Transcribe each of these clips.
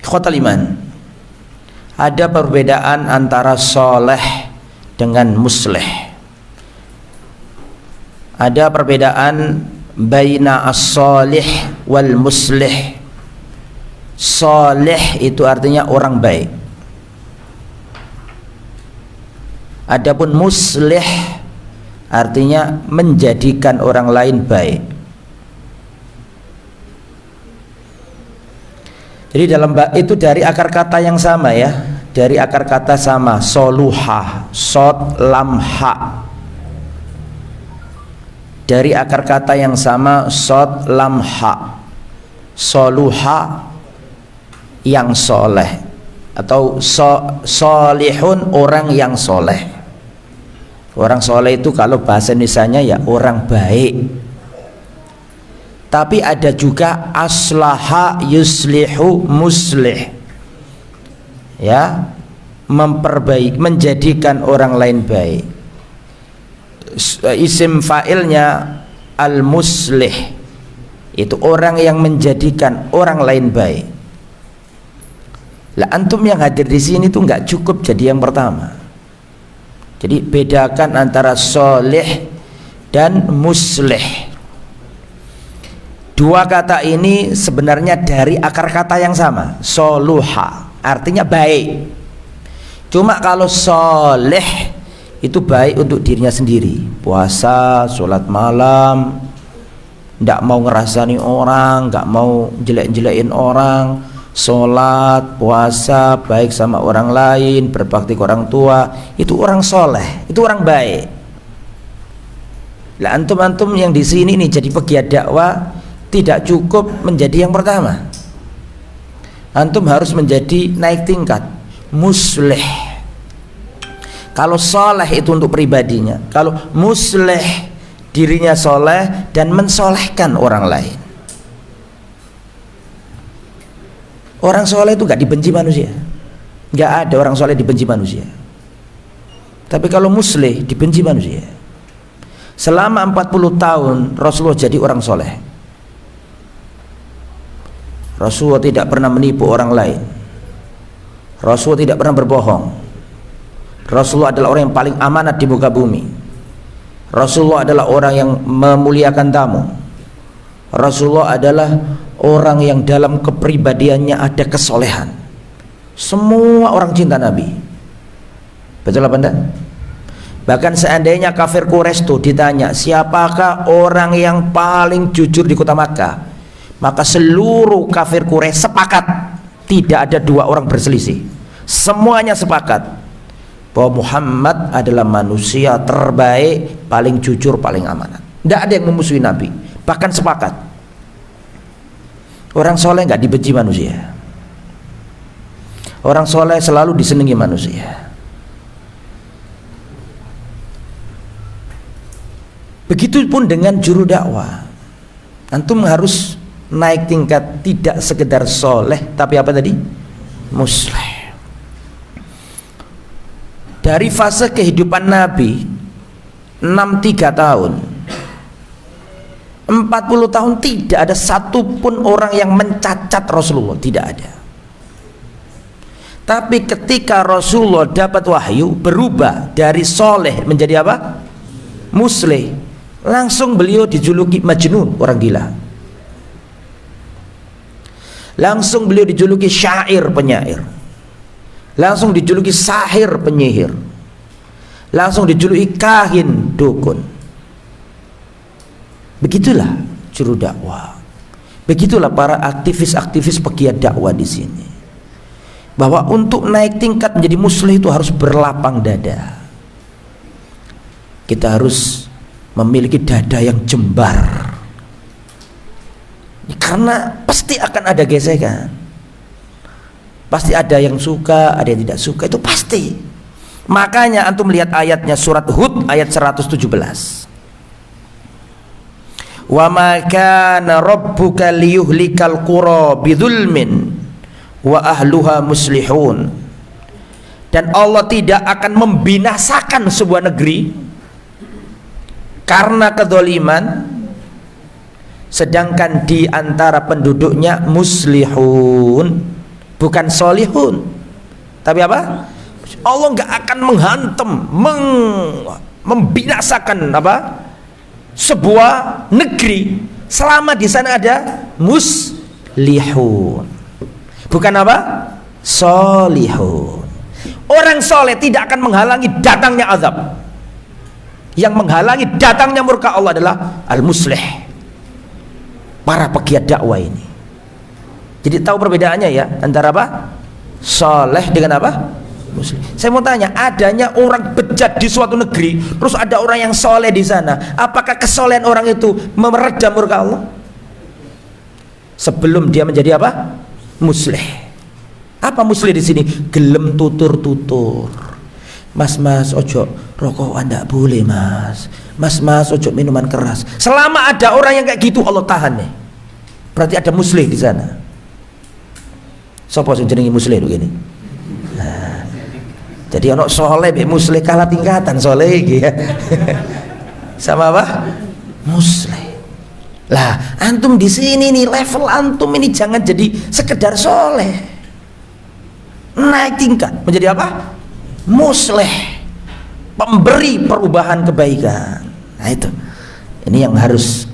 Ikhwatal iman, ada perbedaan antara soleh dengan musleh. Ada perbedaan baina as-solih wal muslih. Soleh itu artinya orang baik. Adapun muslih artinya menjadikan orang lain baik. Jadi dalam itu dari akar kata yang sama ya, dari akar kata sama, soluha, sod lam ha. Dari akar kata yang sama, sod lam ha, soluha yang soleh, atau solihun orang yang soleh. Orang soleh itu kalau bahasa Indonesianya ya orang baik. Tapi ada juga aslaha yuslihu muslih, ya, memperbaiki, menjadikan orang lain baik. Isim fa'ilnya al-muslih, itu orang yang menjadikan orang lain baik. Lah antum yang hadir di sini tuh nggak cukup jadi yang pertama. Jadi bedakan antara soleh dan muslih. Dua kata ini sebenarnya dari akar kata yang sama, soluha, artinya baik. Cuma kalau soleh itu baik untuk dirinya sendiri, puasa, sholat malam, tidak mau ngerasani orang, nggak mau jelek-jelekin orang, sholat, puasa, baik sama orang lain, berbakti ke orang tua, itu orang soleh, itu orang baik. Lah antum-antum yang di sini nih jadi pegiat dakwah tidak cukup menjadi yang pertama. Antum harus menjadi naik tingkat, muslih. Kalau soleh itu untuk pribadinya, kalau muslih dirinya soleh dan mensolehkan orang lain. Orang soleh itu gak dibenci manusia, gak ada orang soleh dibenci manusia. Tapi kalau muslih dibenci manusia. Selama 40 tahun Rasulullah jadi orang soleh. Rasulullah tidak pernah menipu orang lain. Rasulullah tidak pernah berbohong. Rasulullah adalah orang yang paling amanat di muka bumi. Rasulullah adalah orang yang memuliakan tamu. Rasulullah adalah orang yang dalam kepribadiannya ada kesolehan. Semua orang cinta Nabi. Betul apa enggak? Bahkan seandainya kafir Quraisy itu ditanya siapakah orang yang paling jujur di kota Makkah, maka seluruh kafir Quraisy sepakat, tidak ada dua orang berselisih. Semuanya sepakat bahwa Muhammad adalah manusia terbaik, paling jujur, paling amanat. Tidak ada yang memusuhi Nabi, bahkan sepakat. Orang soleh nggak dibenci manusia. Orang soleh selalu disenangi manusia. Begitupun dengan juru dakwah. Antum harus naik tingkat, tidak sekedar soleh tapi apa tadi? Muslih. Dari fase kehidupan Nabi 63 tahun, 40 tahun tidak ada satupun orang yang mencacat Rasulullah, tidak ada. Tapi ketika Rasulullah dapat wahyu, berubah dari soleh menjadi apa? Muslih. Langsung beliau dijuluki Majnun, orang gila. Langsung beliau dijuluki syair, penyair. Langsung dijuluki sahir, penyihir. Langsung dijuluki kahin, dukun. Begitulah juru dakwah. Begitulah para aktivis-aktivis pegiat dakwah di sini. Bahwa untuk naik tingkat menjadi muslih itu harus berlapang dada. Kita harus memiliki dada yang jembar. Karena pasti akan ada gesekan. Pasti ada yang suka, ada yang tidak suka, itu pasti. Makanya antum lihat ayatnya surat Hud ayat 117. Wa ma kana rabbuka liyuhlikal qura bidzulmin wa ahluha muslihun. Dan Allah tidak akan membinasakan sebuah negeri karena kedzaliman, sedangkan di antara penduduknya muslihun, bukan solihun, tapi apa? Allah nggak akan menghantam, membinasakan apa? Sebuah negeri selama di sana ada muslihun, bukan apa? Solihun. Orang soleh tidak akan menghalangi datangnya azab. Yang menghalangi datangnya murka Allah adalah al-muslih, para pegiat dakwah ini. Jadi tahu perbedaannya ya antara apa? Soleh dengan apa? Muslim. Saya mau tanya, adanya orang bejat di suatu negeri, terus ada orang yang soleh di sana, apakah kesolehan orang itu meredam murka Allah? Sebelum dia menjadi apa? Muslih. Apa muslih di sini? Gelem tutur-tutur. Mas ojo rokokan ndak boleh mas ojo minuman keras. Selama ada orang yang kayak gitu Allah tahan nih. Berarti ada muslih di sana. Sopo sing jenenge muslih begini. Nah, jadi ono soleh be muslih kalah tingkatan soleh iki ya. Sama apa? Muslih. Lah, antum di sini nih, level antum ini jangan jadi sekedar soleh. Naik tingkat menjadi apa? Muslih, pemberi perubahan kebaikan. Nah itu, ini yang harus.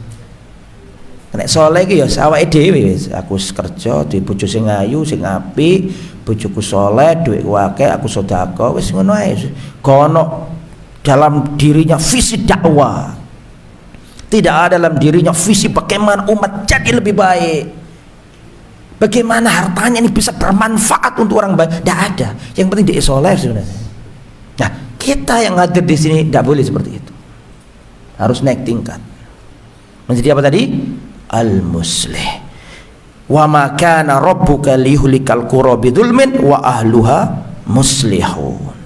Nek soleh iki ya awake dhewe wis. Aku kerja di bojo sing ayu, sing apik, bojoku soleh, dhuwitku akeh, aku sedekah, wis ngono ae. Kono dalam dirinya visi dakwah. Tidak ada dalam dirinya visi bagaimana umat jadi lebih baik. Bagaimana hartanya ini bisa bermanfaat untuk orang baik. Tidak ada. Yang penting dia soleh sebenarnya. Nah, kita yang hadir di sini tidak boleh seperti itu. Harus naik tingkat. Menjadi apa tadi? Al-muslih. Wa ma kana rabbuka liyuhlikal qura bidzulmin wa ahluha muslihun.